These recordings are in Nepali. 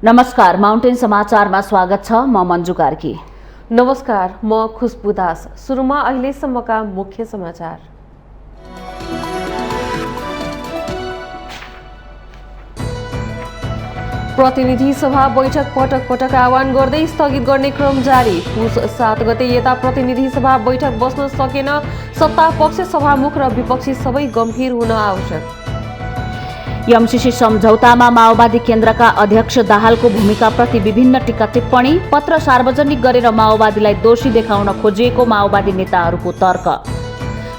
नमस्कार, माउन्टेन समाचारमा स्वागत छ। म मञ्जु कार्की। नमस्कार, म खुशबु दास। सुरुमा अहिलेसम्मका मुख्य समाचार। प्रतिनिधि सभा बैठक पटक पटक आह्वान गर्दै स्थगित गर्ने क्रम जारी। पुस 7 गते यता प्रतिनिधि सभा बैठक बस्न सकेन। सत्ता पक्ष, सभामुख र विपक्षी सबै गम्भीर हुन आवश्यक। एमसीसी सम्झौतामा माओवादी केन्द्रका अध्यक्ष दाहालको भूमिकाप्रति विभिन्न टीका टिप्पणी। पत्र सार्वजनिक गरेर माओवादीलाई दोषी देखाउन खोजिएको माओवादी नेताहरूको तर्क।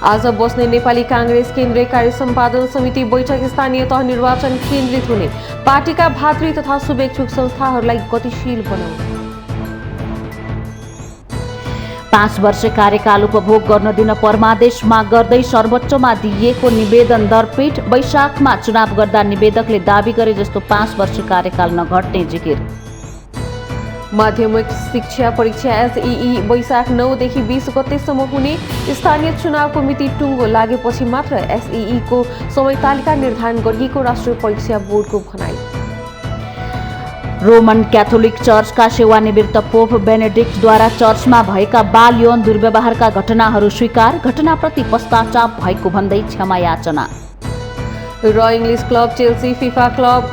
आज बस्ने नेपाली कांग्रेस केन्द्रीय कार्य सम्पादन समिति बैठक स्थानीय तह निर्वाचन केन्द्रित हुने। पार्टीका भातृ तथा शुभेच्छुक संस्थाहरूलाई गतिशील बनाउने। 5 वर्ष कार्यकाल उपभोग गर्न दिन परमादेश माग गर्दै सर्वोच्चमा दिइएको निवेदन दरपीठ। वैशाखमा चुनाव गर्दा निवेदकले दाबी गरे जस्तो 5 वर्ष कार्यकाल नघट्ने जिकिर। माध्यमिक शिक्षा परीक्षा एसईई वैशाख 9 देखि 20 गतेसम्म हुने। स्थानीय चुनावको मिति टुङ्गो लागेपछि मात्र एसईई को समय तालिका निर्धारण गरिएको राष्ट्रिय परीक्षा बोर्डको भनाई। रोमन क्याथोलिक चर्चका सेवानिवृत्त पोप बेनेडिक्टद्वारा चर्चमा भएका बाल यौन दुर्व्यवहारका घटनाहरू स्वीकार। घटनाप्रति पश्चाताप भएको भन्दै क्षमा याचना। र English club Chelsea FIFA club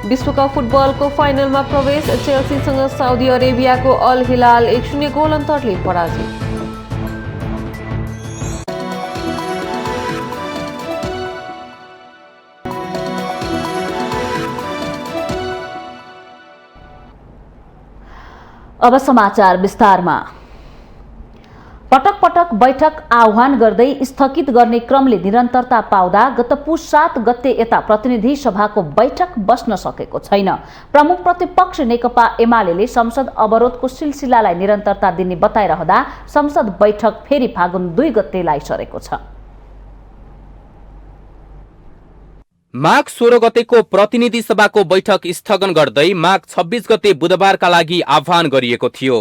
विश्वकप फुटबलको फाइनलमा प्रवेश। चेल्सीसँग साउदी अरेबियाको अल हिलाल 1-0 गोल अन्तरले पराजित। अब समाचार विस्तारमा। पटक पटक बैठक आह्वान गर्दै स्थगित गर्ने क्रमले निरन्तरता पाउँदा गत पुस 7 गते यता प्रतिनिधि सभाको बैठक बस्न सकेको छैन। प्रमुख प्रतिपक्ष नेकपा एमाले संसद अवरोधको सिलसिलालाई निरन्तरता दिने बताइरहँदा संसद बैठक फेरि फागुन 2 गतेलाई सरेको छ। माघ 16 गतेको प्रतिनिधि सभाको बैठक स्थगन गर्दै माघ 26 गते बुधबारका लागि आह्वान गरिएको थियो।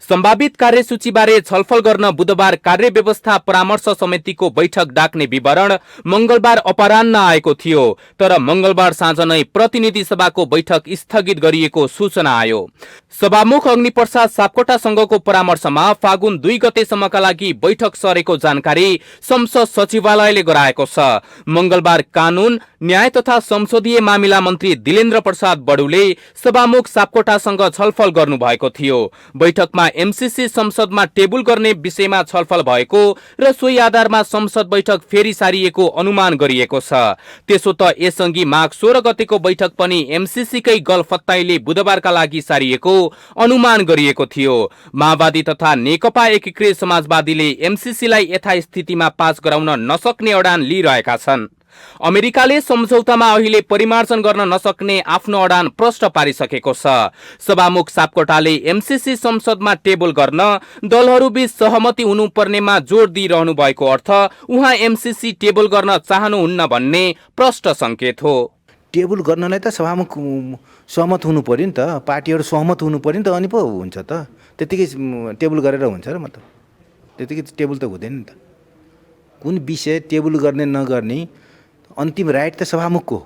सम्भावित कार्यसूचीबारे छलफल गर्न बुधबार कार्य व्यवस्था परामर्श समितिको बैठक डाक्ने विवरण मंगलबार अपराह्न आएको थियो, तर मंगलबार साँझ नै प्रतिनिधि सभाको बैठक स्थगित गरिएको सूचना आयो। सभामुख अग्निप्रसाद सापकोटासँगको परामर्शमा फागुन 2 गतेसम्मका लागि बैठक सरेको जानकारी संसद सचिवालयले गराएको छ। मंगलबार कानून, न्याय तथा संसदीय मामिला मन्त्री दिलेन्द्र प्रसाद बडुले सभामुख सापकोटासँग छलफल गर्नु भएको थियो। बैठकमा एमसीसी संसदमा टेबुल गर्ने विषयमा छलफल भएको र सोही आधारमा संसद बैठक फेरि सारिएको अनुमान गरिएको छ। त्यसो त यसअघि माघ 16 गतेको बैठक पनि एमसीसीकै गलफत्ताइले बुधबारका लागि सारिएको अनुमान गरिएको थियो। माओवादी तथा नेकपा एकीकृत समाजवादीले एमसीसीलाई यथास्थितिमा पास गराउन नसक्ने अडान लिइरहेका छन्। अमेरिकाले सम्झौतामा अहिले परिमार्जन गर्न नसक्ने आफ्नो अडान प्रष्ट पारिसकेको छ। सभामुख सापकोटाले एमसीसी संसदमा टेबल गर्न दलहरूबीच सहमति हुनुपर्नेमा जोड दिइरहनु भएको अर्थ उहाँ एमसीसी टेबल गर्न चाहनुहुन्न भन्ने प्रष्ट संकेत हो। टेबल गर्नलाई त सभामुख सहमत हुनु पर्यो नि त, पार्टीहरू सहमत हुनु पर्यो नि त, अनि पो हुन्छ त। त्यतिकै टेबल गरेर हुन्छ र मतलब त्यतिकै टेबल त हुँदैन नि त। कुन विषय टेबल गर्ने नगर्ने अन्तिम राइट त सभामुखको।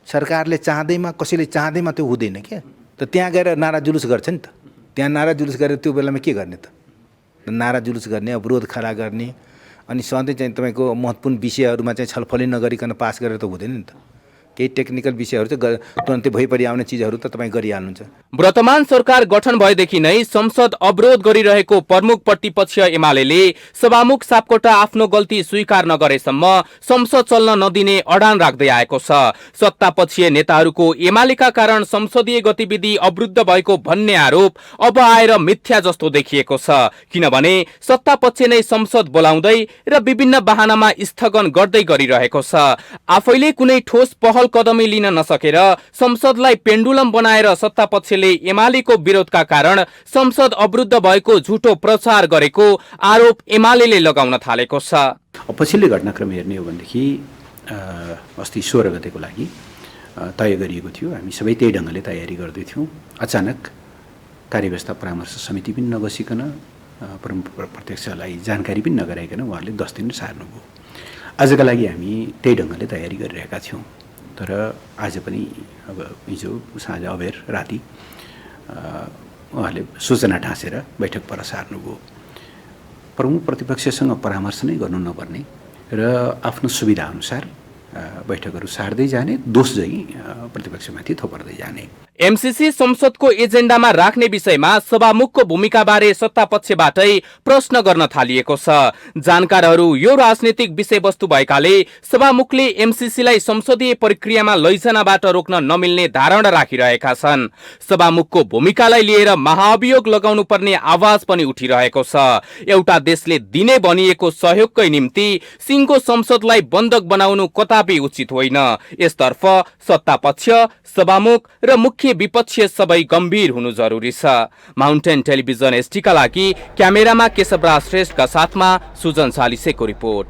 सरकारले चाहँदैमा, कसैले चाहँदैमा त्यो हुँदैन क्या। त त्यहाँ गएर नारा जुलुस गर्छ नि त। त्यहाँ नारा जुलुस गरेर त्यो बेलामा के गर्ने त? नारा जुलुस गर्ने, अवरोध खडा गर्ने, अनि सधैँ चाहिँ तपाईँको महत्त्वपूर्ण विषयहरूमा चाहिँ छलफलै नगरिकन पास गरेर त हुँदैन नि त। केही टेक्निकल विषयहरू चाहिँ तुरन्तै भइपरि आउने चिजहरू त तपाईँ गरिहाल्नुहुन्छ। वर्तमान सरकार गठन भएदेखि नै संसद अवरोध गरिरहेको प्रमुख प्रतिपक्ष एमाले सभामुख सापकोटा आफ्नो गल्ती स्वीकार नगरेसम्म संसद चल्न नदिने अडान राख्दै आएको छ। सत्तापक्षीय नेताहरूको एमालेका कारण संसदीय गतिविधि अवरुद्ध भएको भन्ने आरोप अब आएर मिथ्या जस्तो देखिएको छ, किनभने सत्तापक्ष नै संसद बोलाउँदै र विभिन्न बहानामा स्थगन गर्दै गरिरहेको छ। आफैले कुनै ठोस पहल कदमी लिन नसकेर संसदलाई पेन्डुलम बनाएर सत्तापक्षले एमालेको विरोधका कारण संसद अवरुद्ध भएको झुटो प्रचार गरेको आरोप एमालेले लगाउन थालेको छ। पछिल्लो घटनाक्रम हेर्ने हो भनेदेखि अस्ति 16 गतेको लागि तय गरिएको थियो। हामी सबै त्यही ढङ्गले तयारी गर्दै थियौँ। अचानक कार्यव्यवस्था परामर्श समिति पनि नबसिकन, प्रमुख प्रत्यक्षलाई जानकारी पनि नगराइकन उहाँहरूले 10 दिन सार्नुभयो। आजका लागि हामी त्यही ढङ्गले तयारी गरिरहेका थियौँ। तर आज पनि अब हिजो साँझ अबेर राति उहाँले सूचना ठाँसेर बैठक पर सार्नुभयो। प्रमुख प्रतिपक्षसँग परामर्श नै गर्नु नपर्ने र आफ्नो सुविधाअनुसार बैठकहरू सार्दै जाने, दोष चाहिँ प्रतिपक्षमाथि थोपर्दै जाने। एमसीसी संसदको एजेन्डामा राख्ने विषयमा सभामुखको भूमिकाबारे सत्तापक्षबाटै प्रश्न गर्न थालिएको छ। जानकारहरू यो राजनीतिक विषयवस्तु भएकाले सभामुखले एमसीसीलाई संसदीय प्रक्रियामा लैजानबाट रोक्न नमिल्ने धारणा राखिरहेका छन्। सभामुखको भूमिकालाई लिएर महाअभियोग लगाउनु पर्ने आवाज पनि उठिरहेको छ। एउटा देशले दिने भनिएको सहयोगकै निम्ति सिंहको संसदलाई बन्धक बनाउनु कदापि उचित होइन। यसतर्फ सत्तापक्ष, सभामुख र मुख्य विपक्षीय सबै गम्भीर हुनु जरुरी छ। माउन्टेन टेलिभिजन एसटीका लागि क्यामेरामा केशवराज श्रेष्ठका साथमा सुजन सालिसेको रिपोर्ट।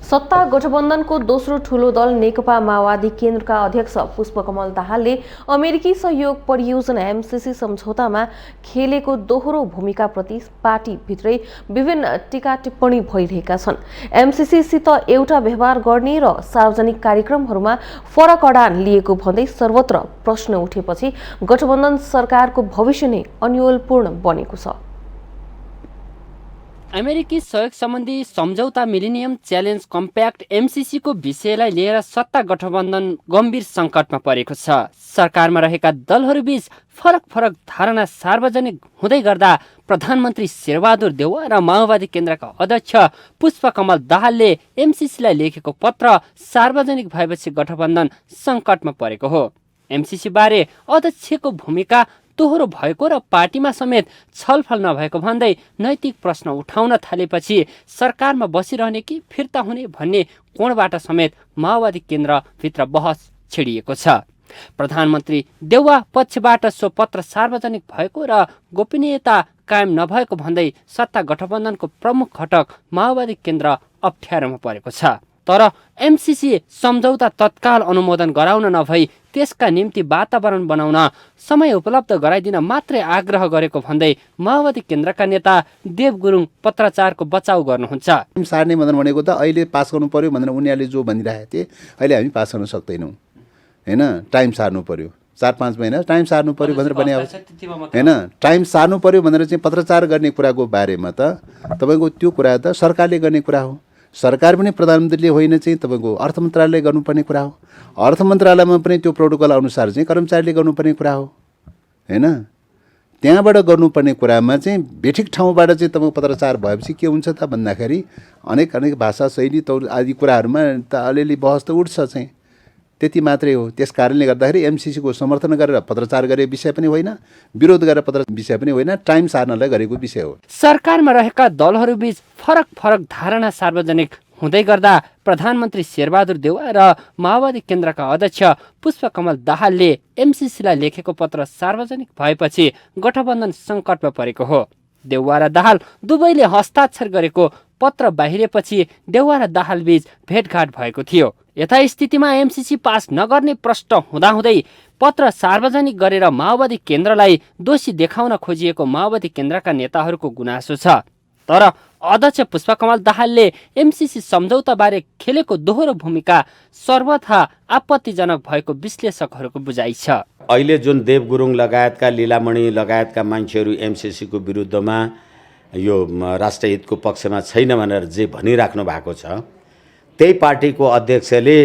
सत्ता गठबन्धनको दोस्रो ठूलो दल नेकपा माओवादी केन्द्रका अध्यक्ष पुष्पकमल दाहालले अमेरिकी सहयोग परियोजना एमसीसी सम्झौतामा खेलेको दोहोरो भूमिकाप्रति पार्टीभित्रै विभिन्न टीका टिप्पणी भइरहेका छन्। एमसीसीसित एउटा व्यवहार गर्ने र सार्वजनिक कार्यक्रमहरूमा फरक अडान लिएको भन्दै सर्वत्र प्रश्न उठेपछि गठबन्धन सरकारको भविष्य नै अन्योलपूर्ण बनेको छ। अमेरिकी सहयोग सम्बन्धी सम्झौता मिलेनियम च्यालेन्ज कम्प्याक्ट एमसीसीको विषयलाई लिएर सत्ता गठबन्धन गम्भीर सङ्कटमा परेको छ। सरकारमा रहेका दलहरूबीच फरक धारणा सार्वजनिक हुँदै गर्दा प्रधानमन्त्री शेरबहादुर देउवा र माओवादी केन्द्रका अध्यक्ष पुष्पकमल दाहालले एमसीसीलाई लेखेको पत्र सार्वजनिक भएपछि गठबन्धन सङ्कटमा परेको हो। एमसीसी बारे अध्यक्षको भूमिका दोहोरो भएको र पार्टीमा समेत छलफल नभएको भन्दै नैतिक प्रश्न उठाउन थालेपछि सरकारमा बसिरहने कि फिर्ता हुने भन्ने कोणबाट समेत माओवादी केन्द्रभित्र बहस छिडिएको छ। प्रधानमन्त्री देउवा पक्षबाट सो पत्र सार्वजनिक भएको र गोपनीयता कायम नभएको भन्दै सत्ता गठबन्धनको प्रमुख घटक माओवादी केन्द्र अप्ठ्यारोमा परेको छ। तर एमसीसी सम्झौता तत्काल अनुमोदन गराउन नभई त्यसका निम्ति वातावरण बनाउन समय उपलब्ध गराइदिन मात्रै आग्रह गरेको भन्दै माओवादी केन्द्रका नेता देव गुरुङ पत्राचारको बचाउ गर्नुहुन्छ। सार्ने भनेको त अहिले पास गर्नु पर्यो भनेर उनीहरूले जो भनिरहेको थिए अहिले हामी पास गर्न सक्दैनौँ हैन। टाइम सार्नु पर्यो, 4-5 महिना टाइम सार्नु पर्यो भनेर पनि हैन। टाइम सार्नु पर्यो भनेर चाहिँ पत्राचार गर्ने कुराको बारेमा त तपाईँको त्यो कुरा त सरकारले गर्ने कुरा हो। सरकार पनि प्रधानमन्त्रीले होइन चाहिँ तपाईँको अर्थ मन्त्रालयले गर्नुपर्ने कुरा हो। अर्थ मन्त्रालयमा पनि त्यो प्रोटोकल अनुसार चाहिँ कर्मचारीले गर्नुपर्ने कुरा हो हैन। त्यहाँबाट गर्नुपर्ने कुरामा चाहिँ बेठिक ठाउँबाट चाहिँ तपाईँको पत्राचार भएपछि के हुन्छ त भन्दाखेरि अनेक भाषा शैली आदि कुराहरूमा त अलिअलि बहस त उठ्छ चाहिँ, त्यति मात्रै हो। त्यस कारणले गर्दाखेरि एमसीसीको समर्थन गरेर पत्राचार गरेको विषय पनि होइन, विरोध गरेर विषय पनि होइन, टाइम सार्नलाई गरेको विषय हो। सरकारमा रहेका दलहरूबीच फरक धारणा सार्वजनिक हुँदै गर्दा प्रधानमन्त्री शेरबहादुर देउवा र माओवादी केन्द्रका अध्यक्ष पुष्पकमल दाहालले एमसीसीलाई लेखेको पत्र सार्वजनिक भएपछि गठबन्धन सङ्कटमा परेको हो। देउवा र दाहाल दुवैले हस्ताक्षर गरेको पत्र बाहिरेपछि देउवा र दाहाल बीच भेटघाट भएको थियो। यथास्थितिमा एमसीसी पास नगर्ने प्रश्न हुँदाहुँदै पत्र सार्वजनिक गरेर माओवादी केन्द्रलाई दोषी देखाउन खोजिएको माओवादी केन्द्रका नेताहरूको गुनासो छ। तर अध्यक्ष पुष्पकमल दाहालले एमसीसी सम्झौताबारे खेलेको दोहोरो भूमिका सर्वथा आपत्तिजनक भएको विश्लेषकहरूको बुझाइ छ। अहिले जुन देव गुरुङ लगायतका लीलामणि लगायतका मान्छेहरू एमसीसीको विरुद्धमा यो राष्ट्रहितको पक्षमा छैन भनेर जे भनिराख्नु भएको छ, त्यही पार्टीको अध्यक्षले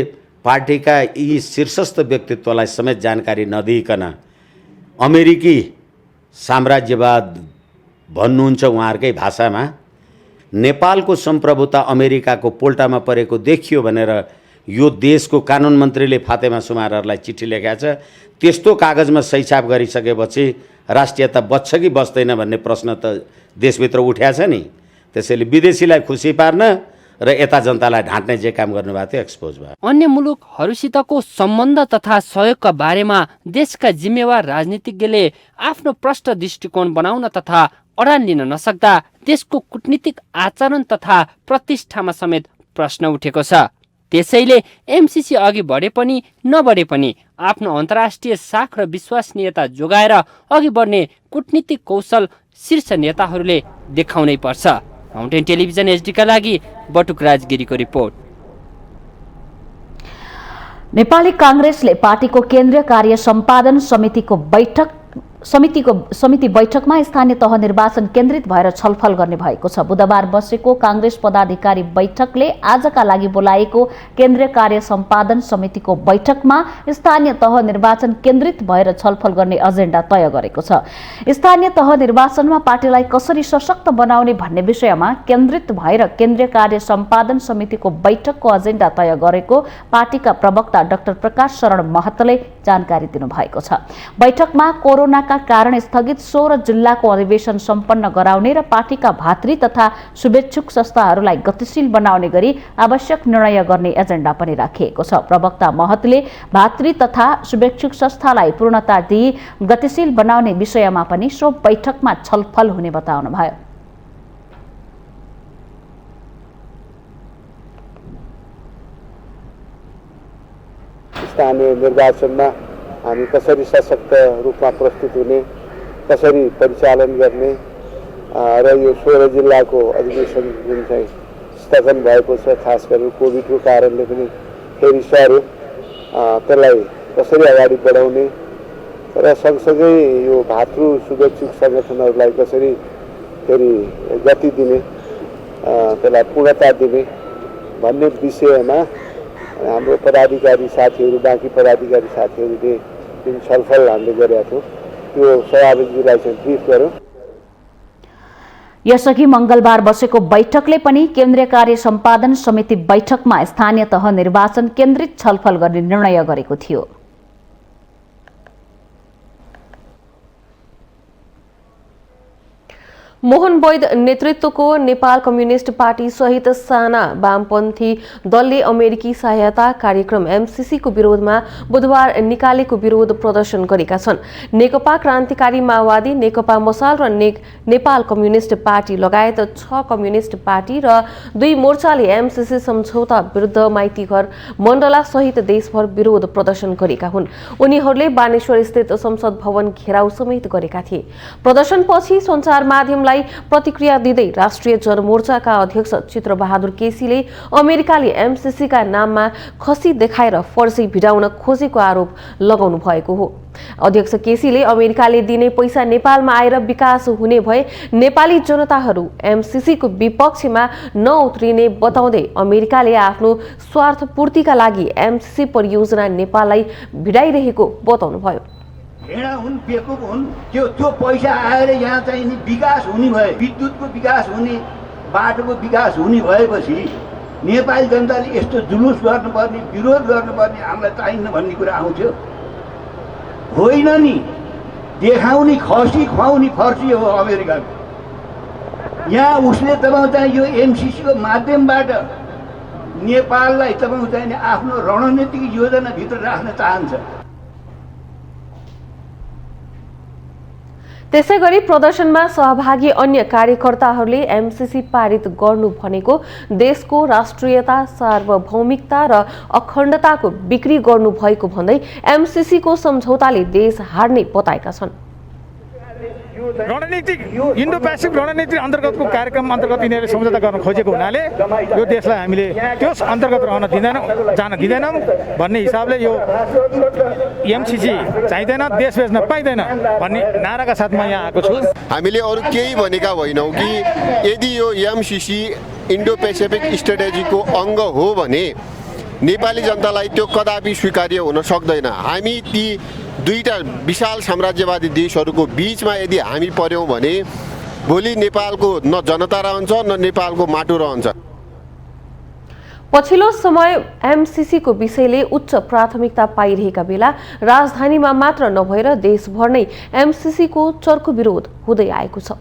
पार्टीका यी शीर्षस्थ व्यक्तित्वलाई समेत जानकारी नदिइकन अमेरिकी साम्राज्यवाद भन्नुहुन्छ उहाँहरूकै भाषामा, नेपालको सम्प्रभुता अमेरिकाको पोल्टामा परेको देखियो भनेर यो देशको कानुन मन्त्रीले फातेमा सुमारहरूलाई चिठी लेखेको छ। त्यस्तो कागजमा सहीछाप गरिसकेपछि राष्ट्रियता बच्छ कि बच्दैन भन्ने प्रश्न त देशभित्र उठ्या छ नि। त्यसैले विदेशीलाई खुसी पार्न र यता जनतालाई ढाँट्ने जे काम गर्नुभएको थियो एक्सपोज भयो। अन्य मुलुकहरूसितको सम्बन्ध तथा सहयोगका बारेमा देशका जिम्मेवार राजनीतिज्ञले आफ्नो प्रष्ट दृष्टिकोण बनाउन तथा अडान लिन नसक्दा देशको कूटनीतिक आचरण तथा प्रतिष्ठामा समेत प्रश्न उठेको छ। त्यसैले एमसीसी अघि बढे पनि नबढे पनि आफ्नो अन्तर्राष्ट्रिय साख र विश्वसनीयता जोगाएर अघि बढ्ने कूटनीतिक कौशल शीर्ष नेताहरूले देखाउनै पर्छ। माउन्टेन टेलिभिजन एचडीका लागि बटुक राजगिरीको रिपोर्ट। नेपाली कांग्रेसले पार्टीको केन्द्रीय कार्य सम्पादन समिति बैठकमा स्थानीय तह निर्वाचन केन्द्रित भएर छलफल गर्ने भएको छ। बुधबार बसेको कांग्रेस पदाधिकारी बैठकले आजका लागि बोलाएको केन्द्रीय कार्य सम्पादन समितिको बैठकमा स्थानीय तह निर्वाचन केन्द्रित भएर छलफल गर्ने एजेन्डा तय गरेको छ। स्थानीय तह निर्वाचनमा पार्टीलाई कसरी सशक्त बनाउने भन्ने विषयमा केन्द्रित भएर केन्द्रीय कार्य सम्पादन समितिको बैठकको एजेन्डा तय गरेको पार्टीका प्रवक्ता डाक्टर प्रकाश शरण महतले जानकारी दिनुभएको छ। बैठकमा कोरोना कारण स्थगित 16 जिल्लाको अधिवेशन सम्पन्न गराउने र पार्टीका भातृ तथा शुभेच्छुक संस्थाहरूलाई गतिशील बनाउने गरी आवश्यक निर्णय गर्ने एजेन्डा पनि राखिएको छ। प्रवक्ता महतले भातृ तथा शुभेच्छुक संस्थालाई पूर्णता दिई गतिशील बनाउने विषयमा पनि सो बैठकमा छलफल हुने बताउनुभयो। स्थानीय निर्वाचनमा हामी कसरी सशक्त रूपमा प्रस्तुत हुने, कसरी परिचालन गर्ने र यो 16 जिल्लाको अधिवेशन जुन चाहिँ स्थगन भएको छ, खास गरेर कोभिडको कारणले पनि फेरि सर्यो, त्यसलाई कसरी अगाडि बढाउने र सँगसँगै यो भातृ शुभेच्छुक सङ्गठनहरूलाई कसरी फेरि गति दिने, त्यसलाई पूर्णता दिने भन्ने विषयमा हाम्रो पदाधिकारी साथीहरू, बाँकी पदाधिकारी साथीहरूले जुन छलफल हामीले गरेका थियौँ त्यो सभापतिजीलाई चाहिँ ब्रिफ गऱ्यौँ। यसअघि मंगलबार बसेको बैठकले पनि केन्द्रीय कार्य सम्पादन समिति बैठकमा स्थानीय तह निर्वाचन केन्द्रित छलफल गर्ने निर्णय गरेको थियो। मोहन वैद नेतृत्वको नेपाल कम्युनिस्ट पार्टी सहित साना वामपन्थी दलले अमेरिकी सहायता कार्यक्रम एमसीसीको विरोधमा बुधबार निकालेको विरोध प्रदर्शन गरेका छन्। नेकपा क्रान्तिकारी माओवादी, नेकपा मसाल र नेपाल कम्युनिस्ट पार्टी लगायत 6 कम्युनिस्ट पार्टी र 2 मोर्चाले एमसीसी सम्झौता विरुद्ध माइतीघर मण्डला सहित देशभर विरोध प्रदर्शन गरेका हुन्। उनीहरूले बानेश्वर स्थित संसद भवन घेराउ समेत गरेका थिए। प्रदर्शनपछि सञ्चार माध्यमलाई प्रतिक्रिया दिँदै राष्ट्रिय जनमोर्चाका अध्यक्ष चित्रबहादुर केसीले अमेरिकाले एमसीसीका नाममा खसी देखाएर फर्सी भिडाउन खोजेको आरोप लगाउनु भएको हो। अध्यक्ष केसीले अमेरिकाले दिने पैसा नेपालमा आएर विकास हुने भए नेपाली जनताहरू एमसीसीको विपक्षमा नउत्रिने बताउँदै अमेरिकाले आफ्नो स्वार्थ पूर्तिका लागि एमसीसी परियोजना नेपाललाई भिडाइरहेको बताउनुभयो। हेडा हुन्, बेकुब हुन्, त्यो पैसा आएर यहाँ चाहिँ नि विकास हुने भए, विद्युतको विकास हुने, बाटोको विकास हुने भएपछि नेपाली जनताले यस्तो जुलुस गर्नुपर्ने, विरोध गर्नुपर्ने हामीलाई चाहिन्न भन्ने कुरा आउँथ्यो। होइन नि, देखाउने खसी खुवाउने फर्सी हो अमेरिकाको। यहाँ उसले तपाईँ चाहिँ यो एमसीसीको माध्यमबाट नेपाललाई तपाईँ चाहिँ आफ्नो रणनीतिक योजनाभित्र राख्न चाहन्छ। त्यसैगरी प्रदर्शनमा सहभागी अन्य कार्यकर्ताहरूले एमसीसी पारित गर्नु भनेको देशको राष्ट्रियता, सार्वभौमिकता र अखण्डताको बिक्री गर्नु भएको भन्दै एमसीसीको सम्झौताले देश हार्ने बताएका छन्। रणनीतिक इन्डो पेसिफिक रणनीति अन्तर्गतको कार्यक्रम अन्तर्गत यिनीहरूले सम्झौता गर्न खोजेको हुनाले यो देशलाई हामीले त्यस अन्तर्गत रहन दिँदैनौँ, जान दिँदैनौँ भन्ने हिसाबले यो एमसीसी चाहिँदैन, देश बेच्न पाइँदैन भन्ने नाराका साथमा यहाँ आएको छु। हामीले अरू केही भनेका होइनौँ कि यदि यो एमसीसी इन्डो पेसिफिक स्ट्रेटेजीको अङ्ग हो भने नेपाली जनतालाई त्यो कदापि स्वीकार्य हुन सक्दैन। हामी ती दुईटा विशाल साम्राज्यवादी देशहरूको बीचमा यदि हामी पर्यौँ भने भोलि नेपालको न जनता रहन्छ न नेपालको माटो रहन्छ। पछिल्लो समय एमसीसीको विषयले उच्च प्राथमिकता पाइरहेका बेला राजधानीमा मात्र नभएर देशभर नै एमसीसीको चर्को विरोध हुँदै आएको छ।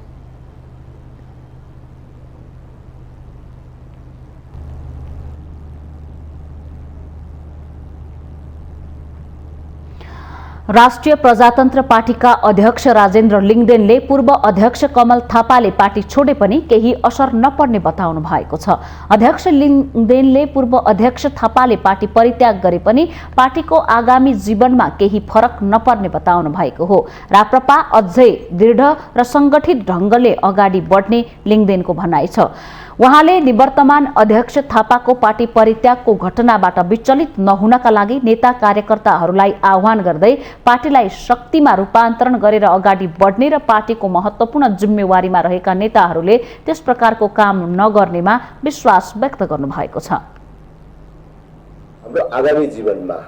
राष्ट्रिय प्रजातन्त्र पार्टीका अध्यक्ष राजेन्द्र लिङदेनले पूर्व अध्यक्ष कमल थापाले पार्टी छोडे पनि केही असर नपर्ने बताउनु भएको छ। अध्यक्ष लिङदेनले पूर्व अध्यक्ष थापाले पार्टी परित्याग गरे पनि पार्टीको आगामी जीवनमा केही फरक नपर्ने बताउनु भएको हो। राप्रपा अझै दृढ र संगठित ढंगले अगाडि बढ्ने लिङदेनको भनाइ छ। उहाँले निवर्तमान अध्यक्ष थापाको पार्टी परित्यागको घटनाबाट विचलित नहुनका लागि नेता कार्यकर्ताहरूलाई आह्वान गर्दै पार्टीलाई शक्तिमा रूपान्तरण गरेर अगाडि बढ्ने र पार्टीको महत्त्वपूर्ण जिम्मेवारीमा रहेका नेताहरूले त्यस प्रकारको काम नगर्नेमा विश्वास व्यक्त गर्नुभएको छ। हाम्रो आगामी जीवनमा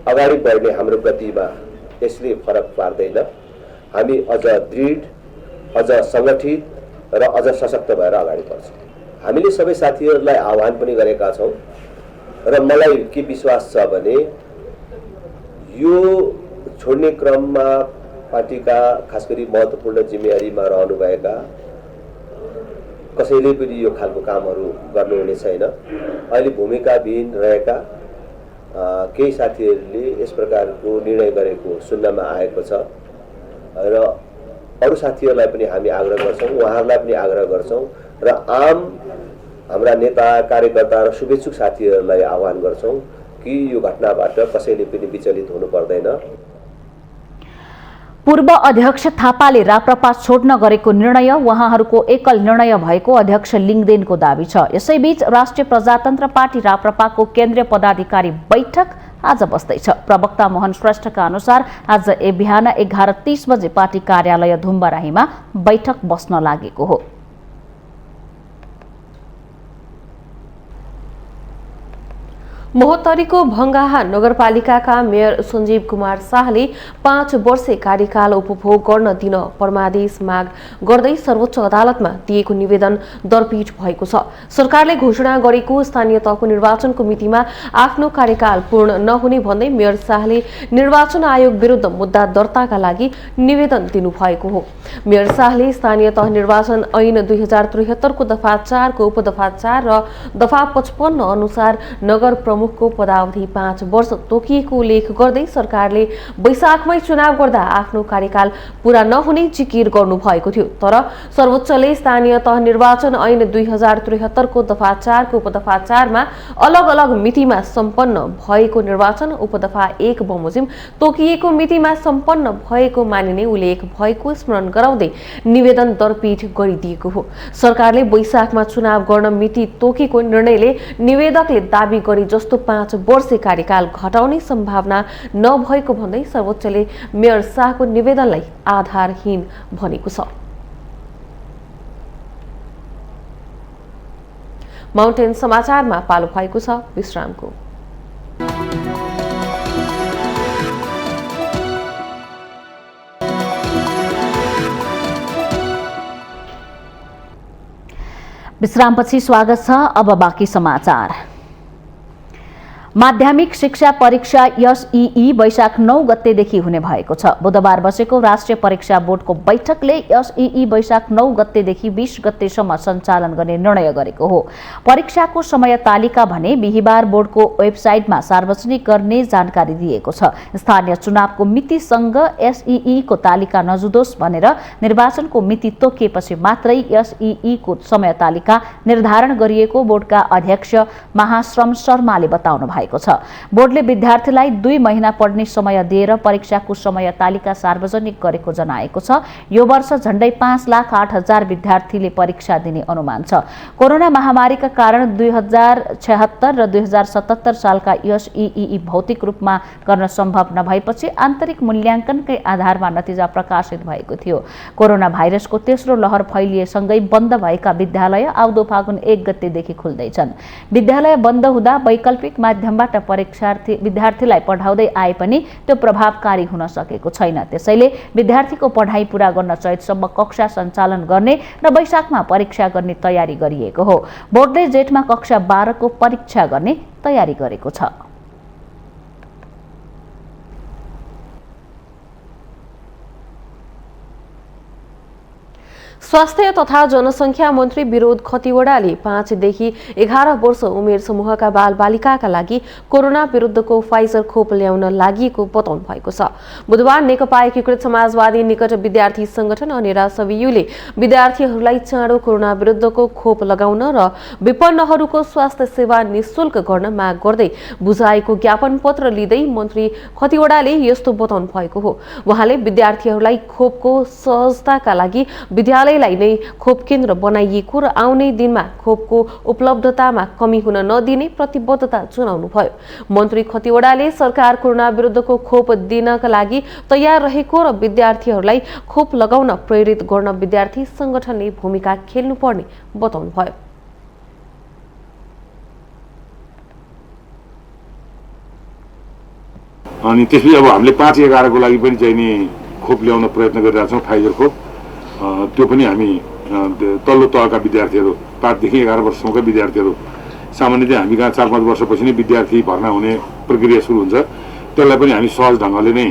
अगाडि बढ्ने हाम्रो गतिमा यसले फरक पार्दैन। हामी अझ दृढ, अझ सङ्गठित र अझ सशक्त भएर अगाडि बढ्छौँ। हामीले सबै साथीहरूलाई आह्वान पनि गरेका छौँ र मलाई के विश्वास छ भने यो छोड्ने क्रममा पार्टीका खास गरी महत्त्वपूर्ण जिम्मेवारीमा रहनुभएका कसैले पनि यो खालको कामहरू गर्नुहुने छैन। अहिले भूमिकाविहीन रहेका केही साथीहरूले यस प्रकारको निर्णय गरेको सुन्नमा आएको छ र अरू साथीहरूलाई पनि हामी आग्रह गर्छौँ, उहाँहरूलाई पनि आग्रह गर्छौँ र आम हाम्रा नेता कार्यकर्ता र शुभेच्छुक साथीहरूलाई आह्वान गर्छौँ कि यो घटनाबाट कसैले पनि विचलित हुनु पर्दैन। पूर्व अध्यक्ष थापाले राप्रपा छोड्न गरेको निर्णय उहाँहरूको एकल निर्णय भएको अध्यक्ष लिङदेनको दावी छ। यसैबीच राष्ट्रिय प्रजातन्त्र पार्टी राप्रपाको केन्द्रीय पदाधिकारी बैठक आज बस्दैछ। प्रवक्ता मोहन श्रेष्ठका अनुसार आज बिहान 11:30 बजे पार्टी कार्यालय धुम्बराहीमा बैठक बस्न लागेको हो। महोत्तरीको भङ्गाहा नगरपालिकाका मेयर सञ्जीव कुमार शाहले 5 वर्षे कार्यकाल उपभोग गर्न दिन परमादेश माग गर्दै सर्वोच्च अदालतमा दिएको निवेदन दरपीठ भएको छ। सरकारले घोषणा गरेको स्थानीय तहको निर्वाचनको मितिमा आफ्नो कार्यकाल पूर्ण नहुने भन्दै मेयर शाहले निर्वाचन आयोग विरुद्ध मुद्दा दर्ताका लागि निवेदन दिनुभएको हो। मेयर शाहले स्थानीय तह निर्वाचन ऐन 2073 को दफा 4 को उपदफा 4 र दफा 55 अनुसार नगर प्रमुखको पदावधि 5 वर्ष तोकिएको उल्लेख गर्दै सरकारले वैशाखमै चुनाव गर्दा आफ्नो कार्यकाल पूरा नहुने जिकिर गर्नुभएको थियो। तर सर्वोच्चले स्थानीय तह निर्वाचन ऐन 2073 को दफा 4 को उपदफा 4 मा अलग अलग मितिमा सम्पन्न भएको निर्वाचन उपदफा 1 बमोजिम तोकिएको मितिमा सम्पन्न भएको मानिने उल्लेख भएको स्मरण गराउँदै निवेदन दरपीठ गरिदिएको हो। सरकारले वैशाखमा चुनाव गर्न मिति तोकेको निर्णयले निवेदकले दाबी गरे जस्तो 5 वर्षे कार्यकाल घटाउने सम्भावना नभएको भन्दै सर्वोच्चले मेयर शाहको निवेदनलाई आधारहीन भनेको छ। माउन्टेन समाचारमा पालो भएको छ विश्रामको। विश्रामपछि स्वागत छ। अब बाँकी समाचार। माध्यमिक शिक्षा परीक्षा एसईई वैशाख 9 गतेदेखि हुने भएको छ। बुधबार बसेको राष्ट्रिय परीक्षा बोर्डको बैठकले एसईई वैशाख 9 गतेदेखि 20 गतेसम्म सञ्चालन गर्ने निर्णय गरेको हो। परीक्षाको समय तालिका भने बिहिबार बोर्डको वेबसाइटमा सार्वजनिक गर्ने जानकारी दिएको छ। स्थानीय चुनावको मितिसँग एसईई को तालिका नजुदोस् भनेर निर्वाचनको मिति तोकिएपछि मात्रै एसईई को समय तालिका निर्धारण गरिएको बोर्डका अध्यक्ष महाश्रम शर्माले बताउनु भएको छ। बोर्डले विद्यार्थीलाई 2 महिना पढ्ने समय दिएर परीक्षाको समय तालिका सार्वजनिक गरेको जनाएको छ। यो वर्ष झण्डै 5,08,000 विद्यार्थीले परीक्षा दिने अनुमान छ। कोरोना महामारीका कारण 2076 र 2077 सालका एसईई भौतिक रूपमा गर्न सम्भव नभएपछि आन्तरिक मूल्याङ्कनकै आधारमा नतिजा प्रकाशित भएको थियो। कोरोना भाइरसको तेस्रो लहर फैलिएसँगै बन्द भएका विद्यालय आउँदो फागुन 1 गतेदेखि खुल्दैछन्। विद्यालय बन्द हुँदा वैकल्पिक माध्यमबाट विद्यार्थीलाई पढाउँदै आए पनि त्यो प्रभावकारी हुन सकेको छैन। त्यसैले विद्यार्थीको पढाइ पूरा गर्न चैतसम्म कक्षा सञ्चालन गर्ने र वैशाखमा परीक्षा गर्ने तयारी गरिएको हो। बोर्डले जेठमा कक्षा 12 को परीक्षा गर्ने तयारी गरेको छ। स्वास्थ्य तथा जनसङ्ख्या मन्त्री विरोध खतिवडाले 5 देखि 11 वर्ष उमेर समूहका बालबालिकाका लागि कोरोना विरुद्धको फाइजर खोप ल्याउन लागि बताउनु भएको छ। बुधबार नेकपा एकीकृत समाजवादी निकट विद्यार्थी संगठन अनि रासवियुले विद्यार्थीहरूलाई चाँडो कोरोना विरुद्धको खोप लगाउन र विपन्नहरूको स्वास्थ्य सेवा निःशुल्क गर्न माग गर्दै बुझाएको ज्ञापन पत्र लिँदै मन्त्री खतिवडाले यस्तो बताउनु भएको हो। उहाँले विद्यार्थीहरूलाई खोपको सहजताका लागि विद्यालय चिकित्सालयलाई नै खोप केन्द्र बनाइएको र आउने दिनमा खोपको उपलब्धतामा कमी हुन नदिने प्रतिबद्धता जनाउनुभयो। मन्त्री खतिवडाले सरकार कोरोना विरुद्धको खोप दिनका लागि तयार रहेको र विद्यार्थीहरूलाई खोप लगाउन प्रेरित गर्न विद्यार्थी संगठनले भूमिका खेल्नुपर्ने बताउनुभयो। अनि त्यसपछि अब हामीले 5-11 को लागि पनि चाहिने खोप ल्याउन प्रयत्न गरिरहेका छौँ। फाइजर खोप त्यो पनि हामी तल्लो तहका विद्यार्थीहरू 5 देखि 11 वर्षसम्मका विद्यार्थीहरू सामान्यतया हामी कहाँ 4-5 वर्षपछि नै विद्यार्थी भर्ना हुने प्रक्रिया सुरु हुन्छ। त्यसलाई पनि हामी सहज ढङ्गले नै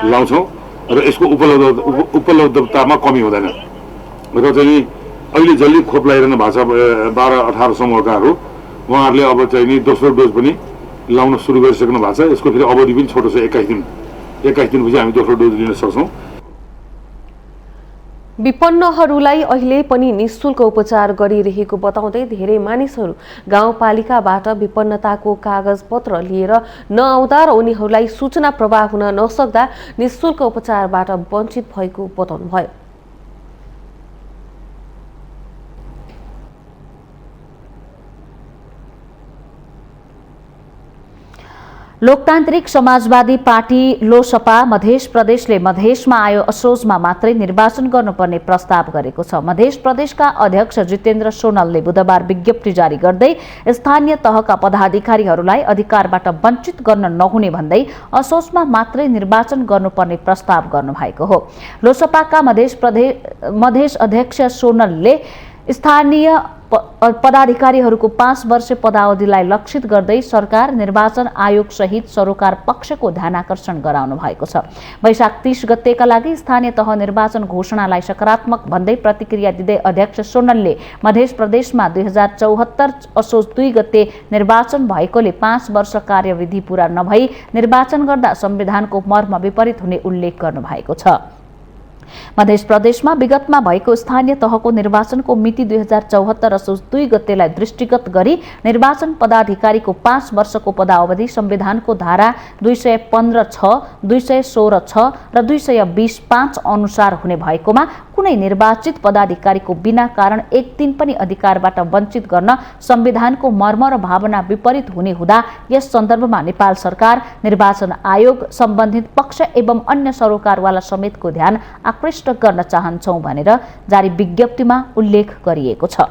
लाउँछौँ र यसको उपलब्धतामा कमी हुँदैन र चाहिँ अहिले जसले खोप लगाइरहनु भएको छ 12-18 समूहकाहरू उहाँहरूले अब चाहिँ नि दोस्रो डोज पनि लाउन सुरु गरिसक्नु भएको छ। यसको फेरि अवधि पनि छोटो छ, 21 दिन। 21 दिनपछि हामी दोस्रो डोज लिन सक्छौँ। विपन्नहरूलाई अहिले पनि निःशुल्क उपचार गरिरहेको बताउँदै धेरै मानिसहरू गाउँपालिकाबाट विपन्नताको कागजपत्र लिएर नआउँदा र उनीहरूलाई सूचना प्रवाह हुन नसक्दा निःशुल्क उपचारबाट वञ्चित भएको बताउनुभयो। लोकतान्त्रिक समाजवादी पार्टी लोसपा मध्य प्रदेशले मधेसमा आयो असोजमा मात्रै निर्वाचन गर्नुपर्ने प्रस्ताव गरेको छ। मध्य प्रदेशका अध्यक्ष जितेन्द्र सोनलले बुधबार विज्ञप्ति जारी गर्दै स्थानीय तहका पदाधिकारीहरूलाई अधिकारबाट वञ्चित गर्न नहुने भन्दै असोजमा मात्रै निर्वाचन गर्नुपर्ने प्रस्ताव गर्नुभएको हो। लोसपाका मध्य अध्यक्ष सोनलले स्थानीय पदाधिकारीहरूको 5 वर्ष पदावधिलाई लक्षित गर्दै सरकार निर्वाचन आयोग सहित सरोकार पक्षको ध्यानाकर्षण गराउनु भएको छ। वैशाख 30 गतेका लागि स्थानीय तह निर्वाचन घोषणालाई सकारात्मक भन्दै प्रतिक्रिया दिँदै अध्यक्ष सोनलले मध्य प्रदेशमा 2074 असोज 2 गते निर्वाचन भएकोले 5 वर्ष कार्यविधि पूरा नभई निर्वाचन गर्दा संविधानको मर्म विपरीत हुने उल्लेख गर्नुभएको छ। मध्य प्रदेशमा विगतमा भएको स्थानीय तहको निर्वाचनको मिति 2074 असोज 2 गतेलाई दृष्टिगत गरी निर्वाचन पदाधिकारीको 5 वर्षको पदावधि संविधानको धारा 215(6), 216(6) र 220(5) अनुसार हुने भएकोमा कुनै निर्वाचित पदाधिकारीको बिना कारण एक दिन पनि अधिकारबाट वञ्चित गर्न संविधानको मर्म र भावना विपरीत हुने हुँदा यस सन्दर्भमा नेपाल सरकार, निर्वाचन आयोग, सम्बन्धित पक्ष एवं अन्य सरोकारवाला समेतको ध्यान आकृष्ट गर्न चाहन्छौं भनेर जारी विज्ञप्तिमा उल्लेख गरिएको छ।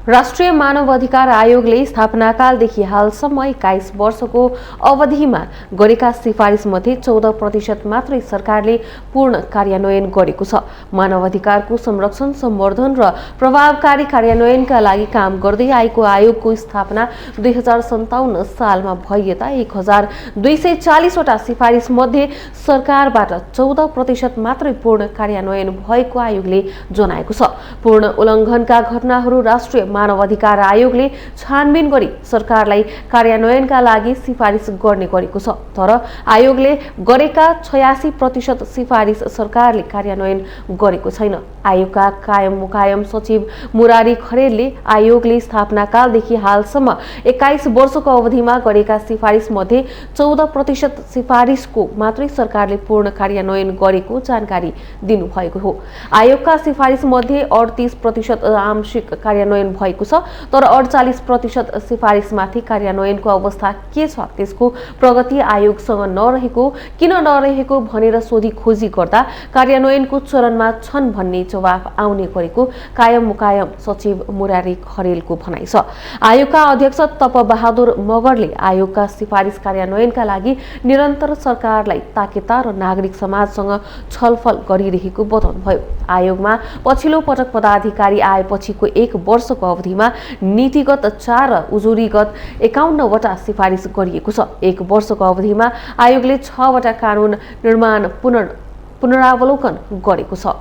राष्ट्रिय मानव अधिकार आयोगले स्थापनाकालदेखि हालसम्म 21 वर्षको अवधिमा गरेका सिफारिस मध्ये 14% मात्रै सरकारले पूर्ण कार्यान्वयन गरेको छ। मानव अधिकारको संरक्षण, सम्वर्धन र प्रभावकारी कार्यान्वयनका लागि काम गर्दै आएको आयोगको स्थापना 2057 सालमा भइएता 1240 वटा सिफारिस मध्ये सरकारबाट 14% मात्रै पूर्ण कार्यान्वयन भएको आयोगले जनाएको छ। पूर्ण उल्लङ्घनका घटनाहरू राष्ट्रिय मानव अधिकार आयोगले छानबिन गरी सरकारलाई कार्यान्वयनका लागि सिफारिस गर्ने गरेको छ। तर आयोगले गरेका 86% सिफारिस सरकारले कार्यान्वयन गरेको छैन। आयोगका कायम मुकायम सचिव मुरारी खरेलले आयोगले स्थापनाकालदेखि हालसम्म 21 वर्षको अवधिमा गरेका सिफारिस मध्ये 14% सिफारिसको मात्रै सरकारले पूर्ण कार्यान्वयन गरेको जानकारी दिनुभएको हो। आयोगका सिफारिस मध्ये 38% आंशिक कार्यान्वयन भएको छ, तर 48% सिफारिसमाथि कार्यान्वयनको अवस्था के छ त्यसको प्रगति आयोगसँग नरहेको, किन नरहेको भनेर सोधी खोजी गर्दा कार्यान्वयनको चरणमा छन् भन्ने जवाफ आउने गरेको कायम मुकायम सचिव मुरारी खरेलको भनाइ छ। आयोगका अध्यक्ष तप बहादुर मगरले आयोगका सिफारिस कार्यान्वयनका लागि निरन्तर सरकारलाई ताकेता र नागरिक समाजसँग छलफल गरिरहेको बताउनुभयो। आयोगमा पछिल्लो पटक पदाधिकारी आएपछिको 1 वर्षको अवधिमा नीतिगत 4 र उजुरीगत 51 वटा सिफारिस गरिएको छ। 1 वर्षको अवधिमा आयोगले 6 वटा कानून निर्माण पुनरावलोकन गरेको छ।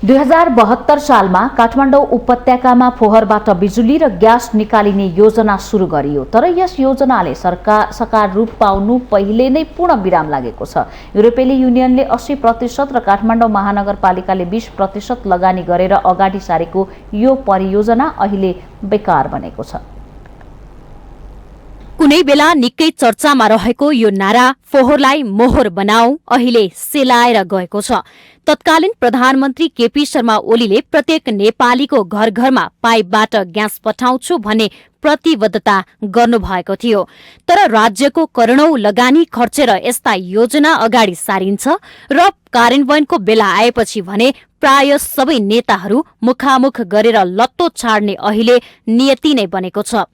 2072 सालमा काठमाडौँ उपत्यकामा फोहोरबाट बिजुली र ग्यास निकालिने योजना सुरु गरियो, तर यस योजनाले सकार रूप पाउनु पहिले नै पूर्ण विराम लागेको छ। युरोपेली युनियनले 80% र काठमाडौँ महानगरपालिकाले 20% लगानी गरेर अगाडि सारेको यो परियोजना अहिले बेकार बनेको छ। कुनै बेला निकै चर्चामा रहेको यो नारा फोहोरलाई मोहर बनाऊ अहिले सेलाएर गएको छ। तत्कालीन प्रधानमन्त्री केपी शर्मा ओलीले प्रत्येक नेपालीको घर घरमा पाइपबाट ग्यास पठाउँछु भन्ने प्रतिबद्धता गर्नुभएको थियो, तर राज्यको करोडौं लगानी खर्चेर यस्ता योजना अगाडि सारिन्छ र कार्यान्वयनको बेला आएपछि भने प्राय सबै नेताहरू मुखामुख गरेर लत्तो छाड्ने अहिले नियति नै बनेको छ।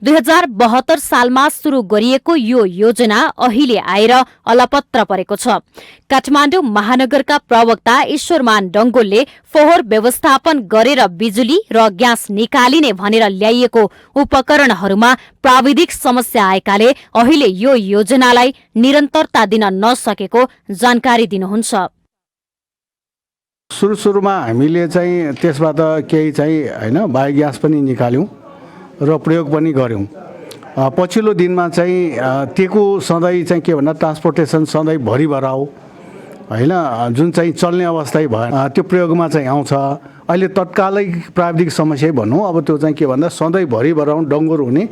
2072 सालमा सुरु गरिएको यो योजना अहिले आएर अलपत्र परेको छ। काठमाडौँ महानगरका प्रवक्ता ईश्वरमान डंगोलले फोहोर व्यवस्थापन गरेर बिजुली र ग्यास निकालिने भनेर ल्याइएको उपकरणहरूमा प्राविधिक समस्या आएकाले अहिले यो योजनालाई निरन्तरता दिन नसकेको जानकारी दिनुहुन्छ। सुरुमा हामीले चाहिँ त्यसबाट केही चाहिँ हैन बायोग्यास पनि निकाल्यौं र प्रयोग पनि गर्यौं। पछिल्लो दिनमा चाहिँ त्यसको सधैँ चाहिँ के भन्दा ट्रान्सपोर्टेसन सधैँ भरि भराउ हैन जुन चाहिँ चल्ने अवस्था भएन, त्यो प्रयोगमा चाहिँ आउँछ। अहिले तत्कालै प्राविधिक समस्या भनौँ, अब त्यो चाहिँ के भन्दा सधैँ भरि भराउ डङ्गोर हुने